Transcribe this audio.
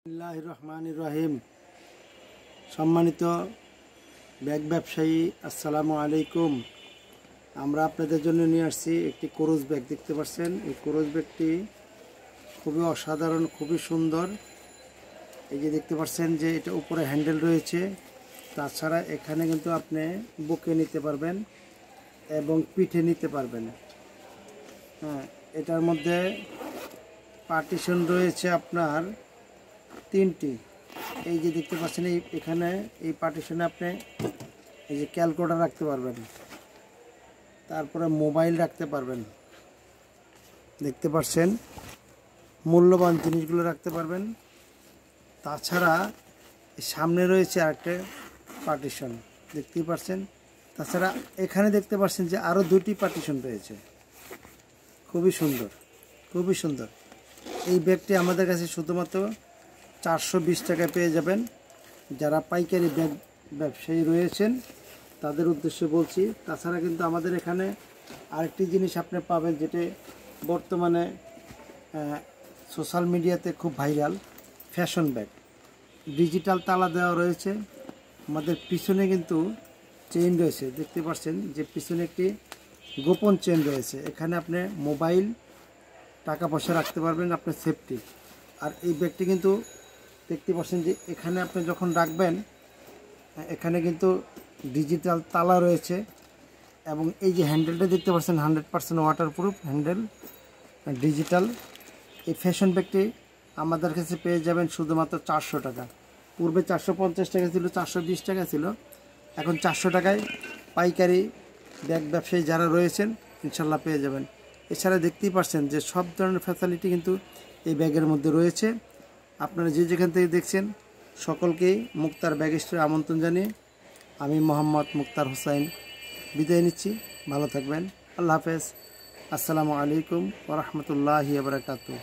বিসমিল্লাহির রহমানির রহিম। সম্মানিত ব্যাগ ব্যবসায়ী, আসসালামু আলাইকুম। আমরা আপনাদের জন্য নিয়ে আসছি একটি ক্রুজ ব্যাগ। দেখতে পাচ্ছেন এই ক্রুজ ব্যাগটি খুবই অসাধারণ, খুবই সুন্দর। এই যে দেখতে পাচ্ছেন যে এটা উপরে হ্যান্ডেল রয়েছে, তাছাড়া এখানে কিন্তু আপনি বুকে নিতে পারবেন এবং পিঠে নিতে পারবেন। হ্যাঁ, এটার মধ্যে পার্টিশন রয়েছে আপনার তিনটি। এই যে দেখতে পাচ্ছেন এখানে এই পার্টিশনে আপনি এই যে ক্যালকুলেটর রাখতে পারবেন, তারপরে মোবাইল রাখতে পারবেন, দেখতে পাচ্ছেন মূল্যবান জিনিসগুলো রাখতে পারবেন। তাছাড়া সামনে রয়েছে আরেকটা পার্টিশন, দেখতেই পাচ্ছেন। তাছাড়া এখানে দেখতে পাচ্ছেন যে আরও দুটি পার্টিশন রয়েছে। খুবই সুন্দর, খুবই সুন্দর। এই ব্যাগটি আমাদের কাছে শুধুমাত্র 420 টাকায় পেয়ে যাবেন। যারা পাইকারি ব্যাগ ব্যবসায়ী রয়েছেন তাদের উদ্দেশ্যে বলছি। তাছাড়া কিন্তু আমাদের এখানে আরেকটি জিনিস আপনি পাবেন, যেটি বর্তমানে সোশ্যাল মিডিয়াতে খুব ভাইরাল, ফ্যাশন ব্যাগ। ডিজিটাল তালা দেওয়া রয়েছে। আমাদের পিছনে কিন্তু চেইন রয়েছে, দেখতে পাচ্ছেন যে পিছনে একটি গোপন চেইন রয়েছে। এখানে আপনি মোবাইল, টাকা পয়সা রাখতে পারবেন, আপনার সেফটি। আর এই ব্যাগটি কিন্তু দেখতে পাচ্ছেন যে এখানে আপনি যখন রাখবেন, এখানে কিন্তু ডিজিটাল তালা রয়েছে এবং এই যে হ্যান্ডেলটা দেখতে পাচ্ছেন 100% ওয়াটারপ্রুফ হ্যান্ডেল, ডিজিটাল। এই ফ্যাশন ব্যাগটি আমাদের কাছে পেয়ে যাবেন শুধুমাত্র 400 টাকা। পূর্বে 450 টাকা ছিল, 420 টাকা ছিল, এখন 400 টাকায় পাইকারি ব্যাগ ব্যবসায়ী যারা রয়েছেন ইনশাল্লাহ পেয়ে যাবেন। এছাড়া দেখতেই পাচ্ছেন যে সব ধরনের ফ্যাসিলিটি কিন্তু এই ব্যাগের মধ্যে রয়েছে। আপনারা যে যেখান থেকে দেখছেন সকলকেই মুক্তার ব্যাগ স্টোরে আমন্ত্রণ জানিয়ে আমি মোহাম্মদ মুক্তার হোসাইন বিদায় নিচ্ছি। ভালো থাকবেন। আল্লাহ হাফেজ। আসসালামু আলাইকুম ওয়া রাহমাতুল্লাহি ওয়া বারাকাতুহু।